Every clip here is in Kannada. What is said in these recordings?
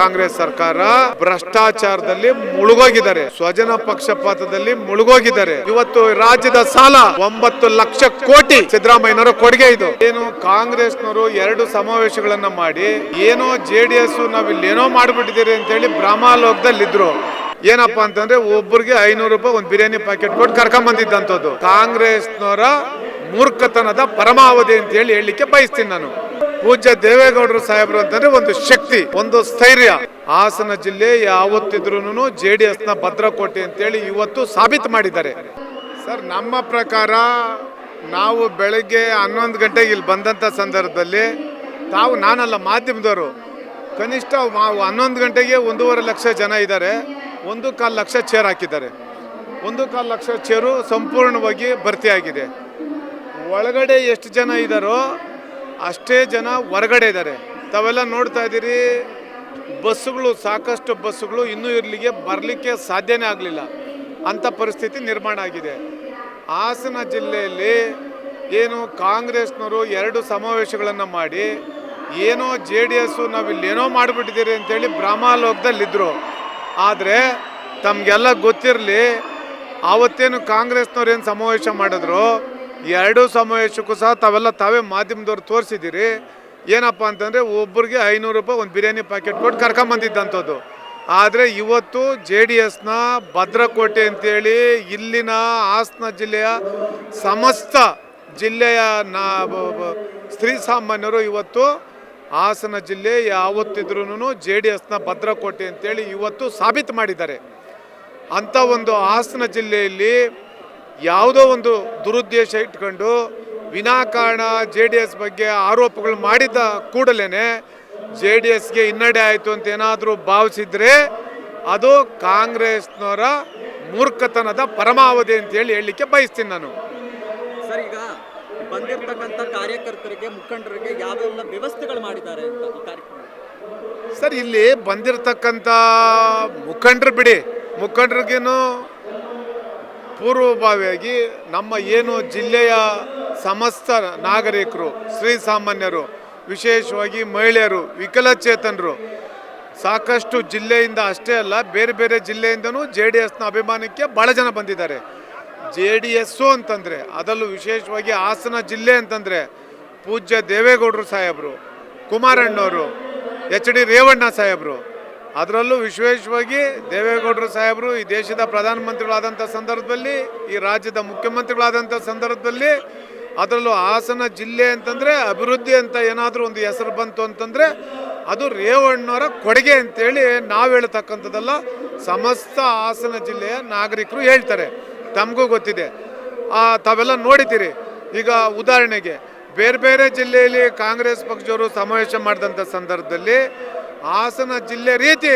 ಕಾಂಗ್ರೆಸ್ ಸರ್ಕಾರ ಭ್ರಷ್ಟಾಚಾರದಲ್ಲಿ ಮುಳುಗೋಗಿದ್ದಾರೆ, ಸ್ವಜನ ಪಕ್ಷಪಾತದಲ್ಲಿ ಮುಳುಗೋಗಿದ್ದಾರೆ. ಇವತ್ತು ರಾಜ್ಯದ ಸಾಲ 9 ಲಕ್ಷ ಕೋಟಿ ಸಿದ್ದರಾಮಯ್ಯನವರ ಕೊಡುಗೆ. ಇದು ಏನು ಕಾಂಗ್ರೆಸ್ನವರು 2 ಸಮಾವೇಶಗಳನ್ನ ಮಾಡಿ ಏನೋ JDS ನಾವಿಲ್ಲೇನೋ ಮಾಡ್ಬಿಟ್ಟಿದ್ದೀರಿ ಅಂತ ಹೇಳಿ ಭ್ರಮಾಲೋಕದಲ್ಲಿದ್ರು. ಏನಪ್ಪಾ ಅಂತಂದ್ರೆ ಒಬ್ಬರಿಗೆ 500 ರೂಪಾಯಿ ಒಂದು ಬಿರಿಯಾನಿ ಪ್ಯಾಕೆಟ್ ಕೊಟ್ಟು ಕರ್ಕೊಂಡ್ ಬಂದಿದ್ದಂಥದ್ದು. ಕಾಂಗ್ರೆಸ್ನವರ ಮೂರ್ಖತನದ ಪರಮಾವಧಿ ಅಂತ ಹೇಳಲಿಕ್ಕೆ ಬಯಸ್ತೀನಿ ನಾನು. ಪೂಜ್ಯ ದೇವೇಗೌಡರು ಸಾಹೇಬರು ಅಂತಂದ್ರೆ ಒಂದು ಶಕ್ತಿ, ಒಂದು ಸ್ಥೈರ್ಯ. ಹಾಸನ ಜಿಲ್ಲೆ ಯಾವತ್ತಿದ್ರು JDS ನ ಭದ್ರಕೋಟೆ ಅಂತೇಳಿ ಇವತ್ತು ಸಾಬೀತು ಮಾಡಿದ್ದಾರೆ. ಸರ್, ನಮ್ಮ ಪ್ರಕಾರ ನಾವು ಬೆಳಗ್ಗೆ 11 ಗಂಟೆಗೆ ಇಲ್ಲಿ ಬಂದಂಥ ಸಂದರ್ಭದಲ್ಲಿ ನಾನಲ್ಲ ಮಾಧ್ಯಮದವರು, ಕನಿಷ್ಠ 11 ಗಂಟೆಗೆ 1.5 ಲಕ್ಷ ಜನ ಇದ್ದಾರೆ. 1.25 ಲಕ್ಷ ಚೇರ್ ಹಾಕಿದ್ದಾರೆ. 1.25 ಲಕ್ಷ ಚೇರು ಸಂಪೂರ್ಣವಾಗಿ ಭರ್ತಿಯಾಗಿದೆ. ಒಳಗಡೆ ಎಷ್ಟು ಜನ ಇದ್ದಾರೋ ಅಷ್ಟೇ ಜನ ಹೊರಗಡೆ ಇದ್ದಾರೆ. ತಾವೆಲ್ಲ ನೋಡ್ತಾ ಇದ್ದೀರಿ, ಬಸ್ಸುಗಳು, ಸಾಕಷ್ಟು ಬಸ್ಸುಗಳು ಇನ್ನೂ ಇರಲಿಕ್ಕೆ ಬರಲಿಕ್ಕೆ ಸಾಧ್ಯನೇ ಆಗಲಿಲ್ಲ. ಅಂಥ ಪರಿಸ್ಥಿತಿ ನಿರ್ಮಾಣ ಆಗಿದೆ. ಹಾಸನ ಜಿಲ್ಲೆಯಲ್ಲಿ ಏನು ಕಾಂಗ್ರೆಸ್ನವರು 2 ಸಮಾವೇಶಗಳನ್ನು ಮಾಡಿ ಏನೋ JDS ನಾವಿಲ್ಲೇನೋ ಮಾಡಿಬಿಟ್ಟಿದ್ದೀರಿ ಅಂತೇಳಿ ಭ್ರಮಾಲೋಕದಲ್ಲಿದ್ದರು. ಆದರೆ ತಮಗೆಲ್ಲ ಗೊತ್ತಿರಲಿ, ಆವತ್ತೇನು ಕಾಂಗ್ರೆಸ್ನವ್ರು ಏನು ಸಮಾವೇಶ ಮಾಡಿದ್ರು, 2 ಸಮಾವೇಶಕ್ಕೂ ಸಹ ತಾವೇ ಮಾಧ್ಯಮದವ್ರು ತೋರಿಸಿದ್ದೀರಿ. ಏನಪ್ಪ ಅಂತಂದರೆ ಒಬ್ಬರಿಗೆ 500 ರೂಪಾಯಿ ಒಂದು ಬಿರಿಯಾನಿ ಪ್ಯಾಕೆಟ್ ಕೊಟ್ಟು ಕರ್ಕೊಂಬಂದಿದ್ದಂಥದ್ದು. ಆದರೆ ಇವತ್ತು JDS ನ ಭದ್ರಕೋಟೆ ಅಂತೇಳಿ ಇಲ್ಲಿನ ಹಾಸನ ಜಿಲ್ಲೆಯ ಸಮಸ್ತ ಜಿಲ್ಲೆಯ ಸ್ತ್ರೀ ಸಾಮಾನ್ಯರು ಇವತ್ತು ಹಾಸನ ಜಿಲ್ಲೆ ಯಾವತ್ತಿದ್ರೂ JDS ನ ಭದ್ರಕೋಟೆ ಅಂತೇಳಿ ಇವತ್ತು ಸಾಬೀತು ಮಾಡಿದ್ದಾರೆ. ಅಂಥ ಒಂದು ಹಾಸನ ಜಿಲ್ಲೆಯಲ್ಲಿ ಯಾವುದೋ ಒಂದು ದುರುದ್ದೇಶ ಇಟ್ಕೊಂಡು ವಿನಾಕಾರಣ JDS ಬಗ್ಗೆ ಆರೋಪಗಳು ಮಾಡಿದ ಕೂಡಲೇ JDSಗೆ ಹಿನ್ನಡೆ ಆಯಿತು ಅಂತ ಏನಾದರೂ ಭಾವಿಸಿದರೆ ಅದು ಕಾಂಗ್ರೆಸ್ನವರ ಮೂರ್ಖತನದ ಪರಮಾವಧಿ ಅಂತ ಹೇಳಲಿಕ್ಕೆ ಬಯಸ್ತೀನಿ ನಾನು. ಸರ್, ಈಗ ಬಂದಿರತಕ್ಕಂಥ ಕಾರ್ಯಕರ್ತರಿಗೆ, ಮುಖಂಡರಿಗೆ ಯಾವೆಲ್ಲ ವ್ಯವಸ್ಥೆಗಳು ಮಾಡಿದ್ದಾರೆ ಅಂತ ಈ ಕಾರ್ಯಕ್ರಮ? ಸರ್, ಇಲ್ಲಿ ಬಂದಿರತಕ್ಕಂಥ ಮುಖಂಡರು ಬಿಡಿ, ಮುಖಂಡರಿಗೇನು ಪೂರ್ವಭಾವಿಯಾಗಿ ನಮ್ಮ ಏನು ಜಿಲ್ಲೆಯ ಸಮಸ್ತ ನಾಗರಿಕರು, ಶ್ರೀ ಸಾಮಾನ್ಯರು, ವಿಶೇಷವಾಗಿ ಮಹಿಳೆಯರು, ವಿಕಲಚೇತನರು ಸಾಕಷ್ಟು ಜಿಲ್ಲೆಯಿಂದ ಅಷ್ಟೇ ಅಲ್ಲ ಬೇರೆ ಬೇರೆ ಜಿಲ್ಲೆಯಿಂದನೂ JDSನ ಅಭಿಮಾನಕ್ಕೆ ಭಾಳ ಜನ ಬಂದಿದ್ದಾರೆ. JDS ಅಂತಂದರೆ ಅದರಲ್ಲೂ ವಿಶೇಷವಾಗಿ ಹಾಸನ ಜಿಲ್ಲೆ ಅಂತಂದರೆ ಪೂಜ್ಯ ದೇವೇಗೌಡರು ಸಾಹೇಬರು, ಕುಮಾರಣ್ಣವರು, HD ರೇವಣ್ಣ ಸಾಹೇಬರು, ಅದರಲ್ಲೂ ವಿಶೇಷವಾಗಿ ದೇವೇಗೌಡರು ಸಾಹೇಬರು ಈ ದೇಶದ ಪ್ರಧಾನಮಂತ್ರಿಗಳಾದಂಥ ಸಂದರ್ಭದಲ್ಲಿ, ಈ ರಾಜ್ಯದ ಮುಖ್ಯಮಂತ್ರಿಗಳಾದಂಥ ಸಂದರ್ಭದಲ್ಲಿ, ಅದರಲ್ಲೂ ಹಾಸನ ಜಿಲ್ಲೆ ಅಂತಂದರೆ ಅಭಿವೃದ್ಧಿ ಅಂತ ಏನಾದರೂ ಒಂದು ಹೆಸರು ಬಂತು ಅಂತಂದರೆ ಅದು ರೇವಣ್ಣವರ ಕೊಡುಗೆ ಅಂತೇಳಿ ನಾವು ಹೇಳ್ತಕ್ಕಂಥದ್ದಲ್ಲ, ಸಮಸ್ತ ಹಾಸನ ಜಿಲ್ಲೆಯ ನಾಗರಿಕರು ಹೇಳ್ತಾರೆ. ತಮಗೂ ಗೊತ್ತಿದೆ, ತಾವೆಲ್ಲ ನೋಡಿದ್ದೀರಿ. ಈಗ ಉದಾಹರಣೆಗೆ ಬೇರೆ ಬೇರೆ ಜಿಲ್ಲೆಯಲ್ಲಿ ಕಾಂಗ್ರೆಸ್ ಪಕ್ಷದವರು ಸಮಾವೇಶ ಮಾಡಿದಂಥ ಸಂದರ್ಭದಲ್ಲಿ ಹಾಸನ ಜಿಲ್ಲೆ ರೀತಿ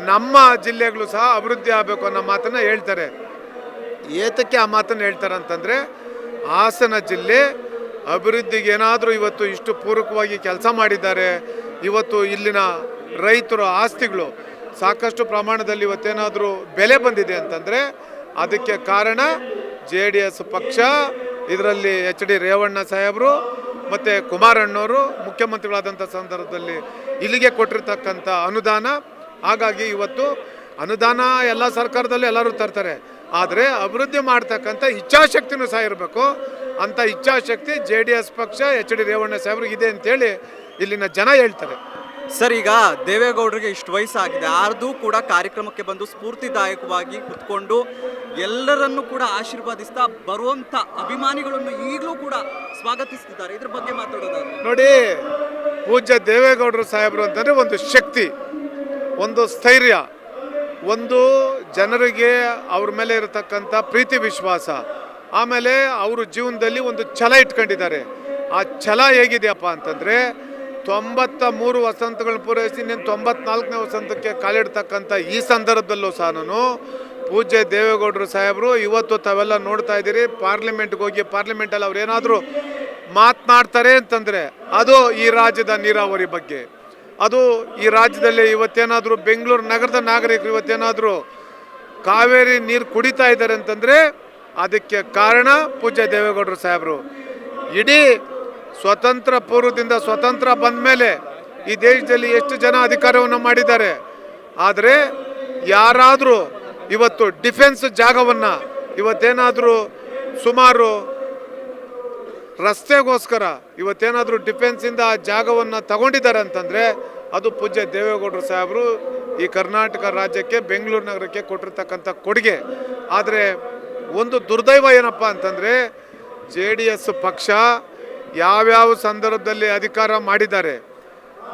ನಮ್ಮ ಜಿಲ್ಲೆಗಳು ಸಹ ಅಭಿವೃದ್ಧಿ ಆಗಬೇಕು ಅನ್ನೋ ಮಾತನ್ನು ಹೇಳ್ತಾರೆ. ಏತಕ್ಕೆ ಆ ಮಾತನ್ನು ಹೇಳ್ತಾರೆ ಅಂತಂದರೆ, ಹಾಸನ ಜಿಲ್ಲೆ ಅಭಿವೃದ್ಧಿಗೆ ಏನಾದರೂ ಇವತ್ತು ಇಷ್ಟು ಪೂರಕವಾಗಿ ಕೆಲಸ ಮಾಡಿದ್ದಾರೆ. ಇವತ್ತು ಇಲ್ಲಿನ ರೈತರ ಆಸ್ತಿಗಳು ಸಾಕಷ್ಟು ಪ್ರಮಾಣದಲ್ಲಿ ಇವತ್ತೇನಾದರೂ ಬೆಲೆ ಬಂದಿದೆ ಅಂತಂದರೆ ಅದಕ್ಕೆ ಕಾರಣ JDS ಪಕ್ಷ. ಇದರಲ್ಲಿ HD ರೇವಣ್ಣ ಸಾಹೇಬರು ಮತ್ತು ಕುಮಾರಣ್ಣವರು ಮುಖ್ಯಮಂತ್ರಿಗಳಾದಂಥ ಸಂದರ್ಭದಲ್ಲಿ ಇಲ್ಲಿಗೆ ಕೊಟ್ಟಿರ್ತಕ್ಕಂಥ ಅನುದಾನ. ಹಾಗಾಗಿ ಇವತ್ತು ಅನುದಾನ ಎಲ್ಲ ಸರ್ಕಾರದಲ್ಲೂ ಎಲ್ಲರೂ ತರ್ತಾರೆ, ಆದರೆ ಅಭಿವೃದ್ಧಿ ಮಾಡ್ತಕ್ಕಂಥ ಇಚ್ಛಾಶಕ್ತಿನೂ ಸಹ ಇರಬೇಕು. ಅಂಥ ಇಚ್ಛಾಶಕ್ತಿ JDS ಪಕ್ಷ HD ರೇವಣ್ಣ ಸಾಹೇಬ್ರಿಗೆ ಇದೆ ಅಂತೇಳಿ ಇಲ್ಲಿನ ಜನ ಹೇಳ್ತಾರೆ. ಸರ್, ಈಗ ದೇವೇಗೌಡರಿಗೆ ಇಷ್ಟು ವಯಸ್ಸಾಗಿದೆ, ಆದರೂ ಕೂಡ ಕಾರ್ಯಕ್ರಮಕ್ಕೆ ಬಂದು ಸ್ಫೂರ್ತಿದಾಯಕವಾಗಿ ಕುತ್ಕೊಂಡು ಎಲ್ಲರನ್ನೂ ಕೂಡ ಆಶೀರ್ವಾದಿಸ್ತಾ ಬರುವಂಥ ಅಭಿಮಾನಿಗಳನ್ನು ಈಗಲೂ ಕೂಡ ಸ್ವಾಗತಿಸ್ತಿದ್ದಾರೆ. ಇದ್ರ ಬಗ್ಗೆ ಮಾತಾಡೋದಾದ್ರೆ ನೋಡಿ, ಪೂಜ್ಯ ದೇವೇಗೌಡರು ಸಾಹೇಬರು ಅಂತಂದರೆ ಒಂದು ಶಕ್ತಿ, ಒಂದು ಸ್ಥೈರ್ಯ, ಒಂದು ಜನರಿಗೆ ಅವ್ರ ಮೇಲೆ ಇರತಕ್ಕಂಥ ಪ್ರೀತಿ ವಿಶ್ವಾಸ, ಆಮೇಲೆ ಅವರು ಜೀವನದಲ್ಲಿ ಒಂದು ಛಲ ಇಟ್ಕೊಂಡಿದ್ದಾರೆ. ಆ ಛಲ ಹೇಗಿದೆಯಪ್ಪ ಅಂತಂದರೆ 93 ವಸಂತಗಳನ್ನ ಪೂರೈಸಿ 94ನೇ ವಸಂತಕ್ಕೆ ಕಾಲಿಡ್ತಕ್ಕಂಥ ಈ ಸಂದರ್ಭದಲ್ಲೂ ಸಹ ನಾನು ಪೂಜ್ಯ ದೇವೇಗೌಡರು ಸಾಹೇಬರು ಇವತ್ತು ತಾವೆಲ್ಲ ನೋಡ್ತಾ ಇದ್ದೀರಿ, ಪಾರ್ಲಿಮೆಂಟ್ಗೆ ಹೋಗಿ ಪಾರ್ಲಿಮೆಂಟಲ್ಲಿ ಅವ್ರು ಏನಾದರೂ ಮಾತನಾಡ್ತಾರೆ ಅಂತಂದರೆ ಅದು ಈ ರಾಜ್ಯದ ನೀರಾವರಿ ಬಗ್ಗೆ, ಅದು ಈ ರಾಜ್ಯದಲ್ಲಿ ಇವತ್ತೇನಾದರೂ ಬೆಂಗಳೂರು ನಗರದ ನಾಗರಿಕರು ಇವತ್ತೇನಾದರೂ ಕಾವೇರಿ ನೀರು ಕುಡಿತಾ ಇದ್ದಾರೆ ಅಂತಂದರೆ ಅದಕ್ಕೆ ಕಾರಣ ಪೂಜ್ಯ ದೇವೇಗೌಡರು ಸಾಹೇಬರು. ಇಡೀ ಸ್ವತಂತ್ರ ಪೂರ್ವದಿಂದ ಸ್ವತಂತ್ರ ಬಂದ ಮೇಲೆ ಈ ದೇಶದಲ್ಲಿ ಎಷ್ಟು ಜನ ಅಧಿಕಾರವನ್ನು ಮಾಡಿದ್ದಾರೆ. ಆದರೆ ಯಾರಾದರೂ ಇವತ್ತು ಡಿಫೆನ್ಸ್ ಜಾಗವನ್ನು ಇವತ್ತೇನಾದರೂ ಸುಮಾರು ರಸ್ತೆಗೋಸ್ಕರ ಇವತ್ತೇನಾದರೂ ಡಿಫೆನ್ಸಿಂದ ಆ ಜಾಗವನ್ನು ತಗೊಂಡಿದ್ದಾರೆ ಅಂತಂದರೆ ಅದು ಪೂಜ್ಯ ದೇವೇಗೌಡರು ಸಾಹೇಬರು ಈ ಕರ್ನಾಟಕ ರಾಜ್ಯಕ್ಕೆ ಬೆಂಗಳೂರು ನಗರಕ್ಕೆ ಕೊಟ್ಟಿರ್ತಕ್ಕಂಥ ಕೊಡುಗೆ. ಆದರೆ ಒಂದು ದುರ್ದೈವ ಏನಪ್ಪ ಅಂತಂದರೆ JDS ಪಕ್ಷ ಯಾವ್ಯಾವ ಸಂದರ್ಭದಲ್ಲಿ ಅಧಿಕಾರ ಮಾಡಿದ್ದಾರೆ,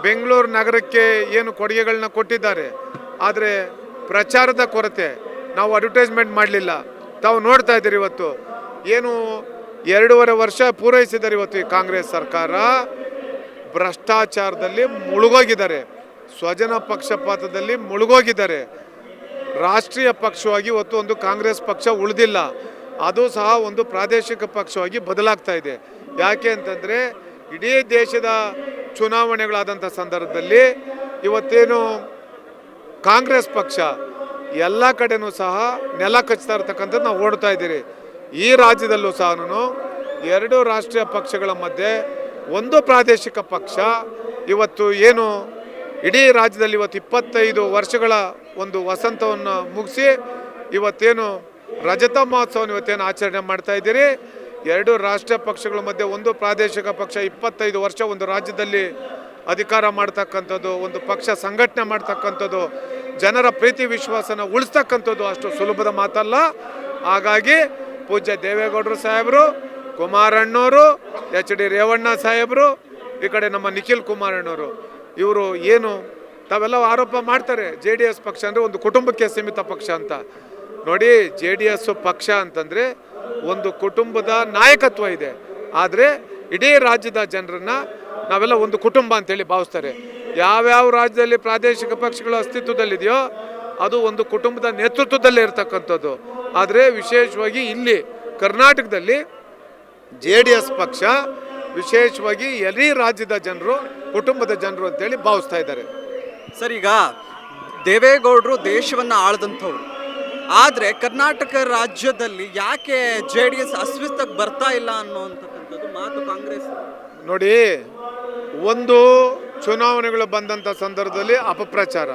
ಬೆಂಗಳೂರು ನಗರಕ್ಕೆ ಏನು ಕೊಡುಗೆಗಳನ್ನ ಕೊಟ್ಟಿದ್ದಾರೆ, ಆದರೆ ಪ್ರಚಾರದ ಕೊರತೆ, ನಾವು ಅಡ್ವರ್ಟೈಸ್ಮೆಂಟ್ ಮಾಡಲಿಲ್ಲ. ತಾವು ನೋಡ್ತಾ ಇದ್ದೀರಿ ಇವತ್ತು ಏನು 2.5 ವರ್ಷ ಪೂರೈಸಿದ್ದಾರೆ ಇವತ್ತು ಈ ಕಾಂಗ್ರೆಸ್ ಸರ್ಕಾರ. ಭ್ರಷ್ಟಾಚಾರದಲ್ಲಿ ಮುಳುಗೋಗಿದ್ದಾರೆ, ಸ್ವಜನ ಪಕ್ಷಪಾತದಲ್ಲಿ ಮುಳುಗೋಗಿದ್ದಾರೆ. ರಾಷ್ಟ್ರೀಯ ಪಕ್ಷವಾಗಿ ಇವತ್ತು ಒಂದು ಕಾಂಗ್ರೆಸ್ ಪಕ್ಷ ಉಳಿದಿಲ್ಲ, ಅದು ಸಹ ಒಂದು ಪ್ರಾದೇಶಿಕ ಪಕ್ಷವಾಗಿ ಬದಲಾಗ್ತಾ ಇದೆ. ಯಾಕೆ ಅಂತಂದರೆ ಇಡೀ ದೇಶದ ಚುನಾವಣೆಗಳಾದಂಥ ಸಂದರ್ಭದಲ್ಲಿ ಇವತ್ತೇನು ಕಾಂಗ್ರೆಸ್ ಪಕ್ಷ ಎಲ್ಲ ಕಡೆನೂ ಸಹ ನೆಲ ಕಚ್ತಾ ಇರ್ತಕ್ಕಂಥದ್ದು ನಾವು ಓಡ್ತಾ ಇದ್ದೀರಿ. ಈ ರಾಜ್ಯದಲ್ಲೂ ಸಹ ಎರಡು ರಾಷ್ಟ್ರೀಯ ಪಕ್ಷಗಳ ಮಧ್ಯೆ ಒಂದು ಪ್ರಾದೇಶಿಕ ಪಕ್ಷ ಇವತ್ತು ಏನು ಇಡೀ ರಾಜ್ಯದಲ್ಲಿ ಇವತ್ತು 25 ವರ್ಷಗಳ ಒಂದು ವಸಂತವನ್ನು ಮುಗಿಸಿ ಇವತ್ತೇನು ರಜತ ಮಹೋತ್ಸವವನ್ನು ಇವತ್ತೇನು ಆಚರಣೆ ಮಾಡ್ತಾ ಇದ್ದೀರಿ. ಎರಡು ರಾಷ್ಟ್ರೀಯ ಪಕ್ಷಗಳ ಮಧ್ಯೆ ಒಂದು ಪ್ರಾದೇಶಿಕ ಪಕ್ಷ 25 ವರ್ಷ ಒಂದು ರಾಜ್ಯದಲ್ಲಿ ಅಧಿಕಾರ ಮಾಡ್ತಕ್ಕಂಥದ್ದು, ಒಂದು ಪಕ್ಷ ಸಂಘಟನೆ ಮಾಡ್ತಕ್ಕಂಥದ್ದು, ಜನರ ಪ್ರೀತಿ ವಿಶ್ವಾಸನ ಉಳಿಸ್ತಕ್ಕಂಥದ್ದು ಅಷ್ಟು ಸುಲಭದ ಮಾತಲ್ಲ. ಹಾಗಾಗಿ ಪೂಜ್ಯ ದೇವೇಗೌಡರು ಸಾಹೇಬರು, ಕುಮಾರಣ್ಣವರು, HD ರೇವಣ್ಣ ಸಾಹೇಬರು, ಈ ಕಡೆ ನಮ್ಮ ನಿಖಿಲ್ ಕುಮಾರಣ್ಣವರು, ಇವರು ಏನು ತಾವೆಲ್ಲ ಆರೋಪ ಮಾಡ್ತಾರೆ JDS ಪಕ್ಷ ಅಂದರೆ ಒಂದು ಕುಟುಂಬಕ್ಕೆ ಸೀಮಿತ ಪಕ್ಷ ಅಂತ. ನೋಡಿ, JDS ಪಕ್ಷ ಅಂತಂದರೆ ಒಂದು ಕುಟುಂಬದ ನಾಯಕತ್ವ ಇದೆ. ಆದರೆ ಇಡೀ ರಾಜ್ಯದ ಜನರನ್ನ ನಾವೆಲ್ಲ ಒಂದು ಕುಟುಂಬ ಅಂತೇಳಿ ಭಾವಿಸ್ತಾರೆ. ಯಾವ್ಯಾವ ರಾಜ್ಯದಲ್ಲಿ ಪ್ರಾದೇಶಿಕ ಪಕ್ಷಗಳು ಅಸ್ತಿತ್ವದಲ್ಲಿದೆಯೋ ಅದು ಒಂದು ಕುಟುಂಬದ ನೇತೃತ್ವದಲ್ಲೇ ಇರ್ತಕ್ಕಂಥದ್ದು. ಆದರೆ ವಿಶೇಷವಾಗಿ ಇಲ್ಲಿ ಕರ್ನಾಟಕದಲ್ಲಿ JDS ಪಕ್ಷ ವಿಶೇಷವಾಗಿ ಇಡೀ ರಾಜ್ಯದ ಜನರು ಕುಟುಂಬದ ಜನರು ಅಂತೇಳಿ ಭಾವಿಸ್ತಾ ಇದ್ದಾರೆ. ಸರ್, ಈಗ ದೇವೇಗೌಡರು ದೇಶವನ್ನು ಆಳ್ದಂಥವ್ರು, ಆದರೆ ಕರ್ನಾಟಕ ರಾಜ್ಯದಲ್ಲಿ ಯಾಕೆ JDS ಅಸ್ತಿತ್ವಕ್ಕೆ ಬರ್ತಾ ಇಲ್ಲ ಅನ್ನೋಂಥಕ್ಕಂಥದ್ದು ಮಾತು ಕಾಂಗ್ರೆಸ್. ನೋಡಿ, ಒಂದು ಚುನಾವಣೆಗಳು ಬಂದಂಥ ಸಂದರ್ಭದಲ್ಲಿ ಅಪಪ್ರಚಾರ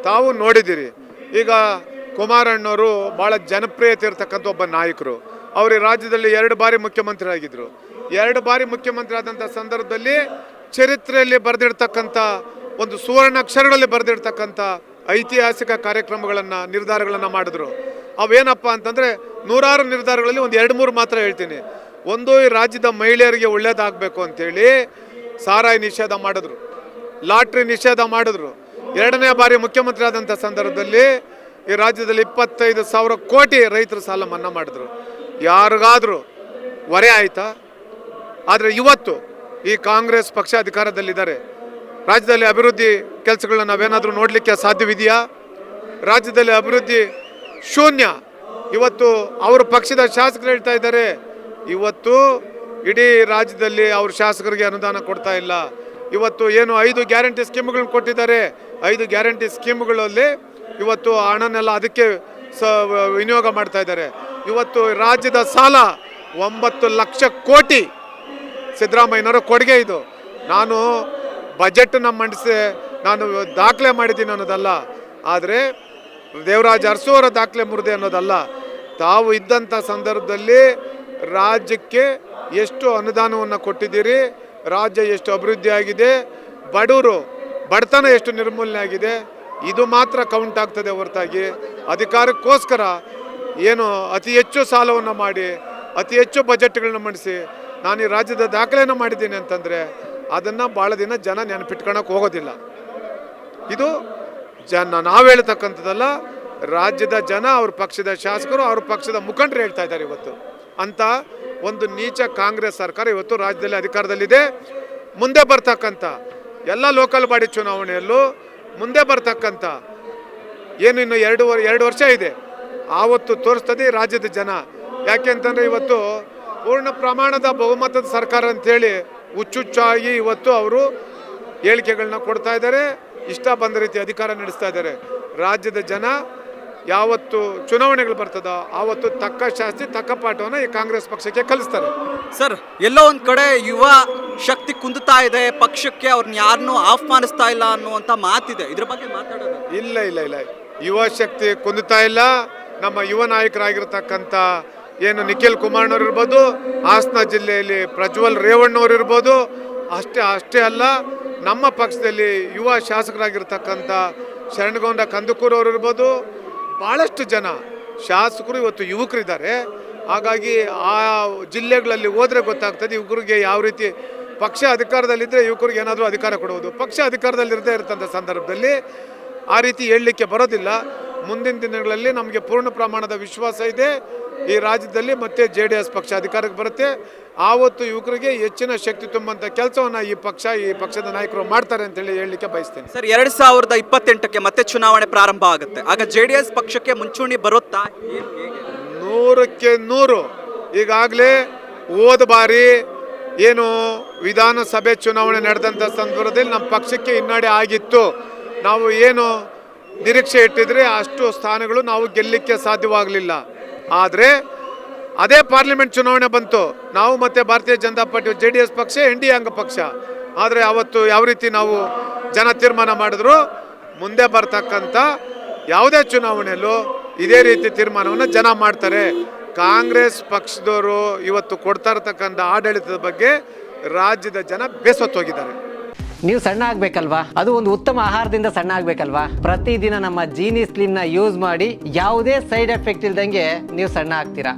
ತಾವು ನೋಡಿದ್ದೀರಿ. ಈಗ ಕುಮಾರಣ್ಣವರು ಭಾಳ ಜನಪ್ರಿಯತೆ ಇರ್ತಕ್ಕಂಥ ಒಬ್ಬ ನಾಯಕರು. ಅವರು ಈ ರಾಜ್ಯದಲ್ಲಿ 2 ಬಾರಿ ಮುಖ್ಯಮಂತ್ರಿ ಆಗಿದ್ದರು. 2 ಬಾರಿ ಮುಖ್ಯಮಂತ್ರಿ ಆದಂಥ ಸಂದರ್ಭದಲ್ಲಿ ಚರಿತ್ರೆಯಲ್ಲಿ ಬರೆದಿರ್ತಕ್ಕಂಥ ಒಂದು ಸುವರ್ಣ ಅಕ್ಷರಗಳಲ್ಲಿ ಬರೆದಿರ್ತಕ್ಕಂಥ ಐತಿಹಾಸಿಕ ಕಾರ್ಯಕ್ರಮಗಳನ್ನು ನಿರ್ಧಾರಗಳನ್ನು ಮಾಡಿದ್ರು. ಅವೇನಪ್ಪ ಅಂತಂದರೆ ನೂರಾರು ನಿರ್ಧಾರಗಳಲ್ಲಿ ಒಂದು 2-3 ಮಾತ್ರ ಹೇಳ್ತೀನಿ. ಒಂದು, ಈ ರಾಜ್ಯದ ಮಹಿಳೆಯರಿಗೆ ಒಳ್ಳೇದಾಗಬೇಕು ಅಂತೇಳಿ ಸಾರಾಯಿ ನಿಷೇಧ ಮಾಡಿದ್ರು, ಲಾಟ್ರಿ ನಿಷೇಧ ಮಾಡಿದ್ರು. 2ನೇ ಬಾರಿ ಮುಖ್ಯಮಂತ್ರಿ ಆದಂಥ ಸಂದರ್ಭದಲ್ಲಿ ಈ ರಾಜ್ಯದಲ್ಲಿ 25,000 ಕೋಟಿ ರೈತರ ಸಾಲ ಮನ್ನಾ ಮಾಡಿದ್ರು. ಯಾರಿಗಾದರೂ ಹೊರೆ ಆಯಿತಾ? ಆದರೆ ಇವತ್ತು ಈ ಕಾಂಗ್ರೆಸ್ ಪಕ್ಷ ಅಧಿಕಾರದಲ್ಲಿದ್ದಾರೆ. ರಾಜ್ಯದಲ್ಲಿ ಅಭಿವೃದ್ಧಿ ಕೆಲಸಗಳನ್ನ ನಾವೇನಾದರೂ ನೋಡಲಿಕ್ಕೆ ಸಾಧ್ಯವಿದೆಯಾ? ರಾಜ್ಯದಲ್ಲಿ ಅಭಿವೃದ್ಧಿ ಶೂನ್ಯ. ಇವತ್ತು ಅವ್ರ ಪಕ್ಷದ ಶಾಸಕರು ಹೇಳ್ತಾ ಇದ್ದಾರೆ, ಇವತ್ತು ಇಡೀ ರಾಜ್ಯದಲ್ಲಿ ಅವ್ರ ಶಾಸಕರಿಗೆ ಅನುದಾನ ಕೊಡ್ತಾ ಇಲ್ಲ. ಇವತ್ತು ಏನು 5 ಗ್ಯಾರಂಟಿ ಸ್ಕೀಮ್ಗಳನ್ನ ಕೊಟ್ಟಿದ್ದಾರೆ, 5 ಗ್ಯಾರಂಟಿ ಸ್ಕೀಮ್ಗಳಲ್ಲಿ ಇವತ್ತು ಹಣನೆಲ್ಲ ಅದಕ್ಕೆ ವಿನಿಯೋಗ ಮಾಡ್ತಾ ಇದ್ದಾರೆ. ಇವತ್ತು ರಾಜ್ಯದ ಸಾಲ 9 ಲಕ್ಷ ಕೋಟಿ ಸಿದ್ದರಾಮಯ್ಯನವರ ಕೊಡುಗೆ ಇದು. ನಾನು ಬಜೆಟನ್ನು ಮಂಡಿಸಿ ನಾನು ದಾಖಲೆ ಮಾಡಿದ್ದೀನಿ ಅನ್ನೋದಲ್ಲ, ಆದರೆ ದೇವರಾಜ್ ಅರಸು ಅವರ ದಾಖಲೆ ಮುರಿದೆ ಅನ್ನೋದಲ್ಲ. ತಾವು ಇದ್ದಂಥ ಸಂದರ್ಭದಲ್ಲಿ ರಾಜ್ಯಕ್ಕೆ ಎಷ್ಟು ಅನುದಾನವನ್ನು ಕೊಟ್ಟಿದ್ದೀರಿ, ರಾಜ್ಯ ಎಷ್ಟು ಅಭಿವೃದ್ಧಿ ಆಗಿದೆ, ಬಡವರು ಬಡತನ ಎಷ್ಟು ನಿರ್ಮೂಲನೆ ಆಗಿದೆ, ಇದು ಮಾತ್ರ ಕೌಂಟ್ ಆಗ್ತದೆ ಹೊರತಾಗಿ ಅಧಿಕಾರಕ್ಕೋಸ್ಕರ ಏನು ಅತಿ ಹೆಚ್ಚು ಸಾಲವನ್ನು ಮಾಡಿ ಅತಿ ಹೆಚ್ಚು ಬಜೆಟ್ಗಳನ್ನ ಮಂಡಿಸಿ ನಾನು ಈ ರಾಜ್ಯದ ದಾಖಲೆಯನ್ನು ಮಾಡಿದ್ದೀನಿ ಅಂತಂದರೆ ಅದನ್ನು ಭಾಳ ದಿನ ಜನ ನೆನಪಿಟ್ಕೊಳಕ್ಕೆ ಹೋಗೋದಿಲ್ಲ. ಇದು ನಾವು ಹೇಳ್ತಕ್ಕಂಥದ್ದಲ್ಲ, ರಾಜ್ಯದ ಜನ, ಅವ್ರ ಪಕ್ಷದ ಶಾಸಕರು, ಅವ್ರ ಪಕ್ಷದ ಮುಖಂಡರು ಹೇಳ್ತಾ ಇದ್ದಾರೆ. ಇವತ್ತು ಅಂತ ಒಂದು ನೀಚ ಕಾಂಗ್ರೆಸ್ ಸರ್ಕಾರ ಇವತ್ತು ರಾಜ್ಯದಲ್ಲಿ ಅಧಿಕಾರದಲ್ಲಿದೆ. ಮುಂದೆ ಬರ್ತಕ್ಕಂಥ ಎಲ್ಲ ಲೋಕಲ್ ಬಾಡಿ ಚುನಾವಣೆಯಲ್ಲೂ ಮುಂದೆ ಬರ್ತಕ್ಕಂಥ ಏನು ಇನ್ನು 2 ವರ್ಷ ಇದೆ, ಆವತ್ತು ತೋರಿಸ್ತದೆ ರಾಜ್ಯದ ಜನ. ಯಾಕೆ ಅಂತಂದರೆ ಇವತ್ತು ಪೂರ್ಣ ಪ್ರಮಾಣದ ಬಹುಮತದ ಸರ್ಕಾರ ಅಂತೇಳಿ ಹುಚ್ಚುಚ್ಚಾಗಿ ಇವತ್ತು ಅವರು ಹೇಳಿಕೆಗಳನ್ನ ಕೊಡ್ತಾ ಇದ್ದಾರೆ, ಇಷ್ಟ ಬಂದ ರೀತಿ ಅಧಿಕಾರ ನಡೆಸ್ತಾ ಇದ್ದಾರೆ. ರಾಜ್ಯದ ಜನ ಯಾವತ್ತು ಚುನಾವಣೆಗಳು ಬರ್ತದೋ ಆವತ್ತು ತಕ್ಕ ಶಾಸ್ತಿ ತಕ್ಕ ಪಾಠವನ್ನು ಈ ಕಾಂಗ್ರೆಸ್ ಪಕ್ಷಕ್ಕೆ ಕಲಿಸ್ತಾರೆ. ಸರ್, ಎಲ್ಲೋ ಒಂದ್ ಕಡೆ ಯುವ ಶಕ್ತಿ ಕುಂದುತ್ತಾ ಇದೆ, ಪಕ್ಷಕ್ಕೆ ಅವ್ರನ್ನ ಯಾರನ್ನೂ ಆಹ್ವಾನಿಸ್ತಾ ಇಲ್ಲ ಅನ್ನುವಂತ ಮಾತಿದೆ. ಇದ್ರ ಬಗ್ಗೆ ಮಾತಾಡೋದು ಇಲ್ಲ ಇಲ್ಲ ಇಲ್ಲ ಯುವ ಶಕ್ತಿ ಕುಂದುತ್ತಾ ಇಲ್ಲ. ನಮ್ಮ ಯುವ ನಾಯಕರಾಗಿರ್ತಕ್ಕಂಥ ಏನು ನಿಖಿಲ್ ಕುಮಾರ್ನವ್ರು ಇರ್ಬೋದು, ಹಾಸನ ಜಿಲ್ಲೆಯಲ್ಲಿ ಪ್ರಜ್ವಲ್ ರೇವಣ್ಣವ್ರು ಇರ್ಬೋದು, ಅಷ್ಟೇ ಅಲ್ಲ ನಮ್ಮ ಪಕ್ಷದಲ್ಲಿ ಯುವ ಶಾಸಕರಾಗಿರ್ತಕ್ಕಂಥ ಶರಣಗೌಡ ಕಂದಕೂರವ್ರು ಇರ್ಬೋದು, ಭಾಳಷ್ಟು ಜನ ಶಾಸಕರು ಇವತ್ತು ಯುವಕರಿದ್ದಾರೆ. ಹಾಗಾಗಿ ಆ ಜಿಲ್ಲೆಗಳಲ್ಲಿ ಹೋದರೆ ಗೊತ್ತಾಗ್ತದೆ ಯುವಕರಿಗೆ ಯಾವ ರೀತಿ ಪಕ್ಷ ಅಧಿಕಾರದಲ್ಲಿದ್ದರೆ ಯುವಕರಿಗೆ ಏನಾದರೂ ಅಧಿಕಾರ ಕೊಡುವುದು, ಪಕ್ಷ ಅಧಿಕಾರದಲ್ಲಿರದೇ ಇರತಕ್ಕಂಥ ಸಂದರ್ಭದಲ್ಲಿ ಆ ರೀತಿ ಹೇಳಲಿಕ್ಕೆ ಬರೋದಿಲ್ಲ. ಮುಂದಿನ ದಿನಗಳಲ್ಲಿ ನಮಗೆ ಪೂರ್ಣ ಪ್ರಮಾಣದ ವಿಶ್ವಾಸ ಇದೆ ಈ ರಾಜ್ಯದಲ್ಲಿ ಮತ್ತೆ JDS ಪಕ್ಷ ಅಧಿಕಾರಕ್ಕೆ ಬರುತ್ತೆ. ಆವತ್ತು ಯುವಕರಿಗೆ ಹೆಚ್ಚಿನ ಶಕ್ತಿ ತುಂಬುವಂಥ ಕೆಲಸವನ್ನು ಈ ಪಕ್ಷದ ನಾಯಕರು ಮಾಡ್ತಾರೆ ಅಂತೇಳಿ ಹೇಳಲಿಕ್ಕೆ ಬಯಸ್ತೇನೆ. ಸರ್, 2028ಕ್ಕೆ ಮತ್ತೆ ಚುನಾವಣೆ ಪ್ರಾರಂಭ ಆಗುತ್ತೆ. ಆಗ JDS ಪಕ್ಷಕ್ಕೆ ಮುಂಚೂಣಿ ಬರುತ್ತಾ? ಏನು, ಹೇಗೆ? 100ಕ್ಕೆ 100. ಈಗಾಗಲೇ ಹೋದ ಬಾರಿ ಏನು ವಿಧಾನಸಭೆ ಚುನಾವಣೆ ನಡೆದಂಥ ಸಂದರ್ಭದಲ್ಲಿ ನಮ್ಮ ಪಕ್ಷಕ್ಕೆ ಹಿನ್ನಡೆ ಆಗಿತ್ತು. ನಾವು ಏನು ನಿರೀಕ್ಷೆ ಇಟ್ಟಿದ್ರೆ ಅಷ್ಟು ಸ್ಥಾನಗಳು ನಾವು ಗೆಲ್ಲಲಿಕ್ಕೆ ಸಾಧ್ಯವಾಗಲಿಲ್ಲ. ಆದರೆ ಅದೇ ಪಾರ್ಲಿಮೆಂಟ್ ಚುನಾವಣೆ ಬಂತು, ನಾವು ಮತ್ತೆ ಭಾರತೀಯ ಜನತಾ ಪಾರ್ಟಿ JDS ಪಕ್ಷ NDA ಅಂಗ ಪಕ್ಷ. ಆದರೆ ಅವತ್ತು ಯಾವ ರೀತಿ ನಾವು ಜನ ತೀರ್ಮಾನ ಮಾಡಿದ್ರು, ಮುಂದೆ ಬರ್ತಕ್ಕಂಥ ಯಾವುದೇ ಚುನಾವಣೆಯಲ್ಲೂ ಇದೇ ರೀತಿ ತೀರ್ಮಾನವನ್ನು ಜನ ಮಾಡ್ತಾರೆ. ಕಾಂಗ್ರೆಸ್ ಪಕ್ಷದವರು ಇವತ್ತು ಕೊಡ್ತಾ ಇರತಕ್ಕಂಥ ಆಡಳಿತದ ಬಗ್ಗೆ ರಾಜ್ಯದ ಜನ ಬೇಸತ್ತೋಗಿದ್ದಾರೆ. ನೀವು ಸಣ್ಣ ಆಗ್ಬೇಕಲ್ವಾ? ಅದು ಒಂದು ಉತ್ತಮ ಆಹಾರದಿಂದ ಸಣ್ಣ ಆಗ್ಬೇಕಲ್ವಾ? ಪ್ರತಿದಿನ ನಮ್ಮ ಜೀನಿ ಸ್ಲಿಮ್ನ ಯೂಸ್ ಮಾಡಿ ಯಾವುದೇ ಸೈಡ್ ಎಫೆಕ್ಟ್ ಇಲ್ದಂಗೆ ನೀವು ಸಣ್ಣ ಆಗ್ತೀರಾ.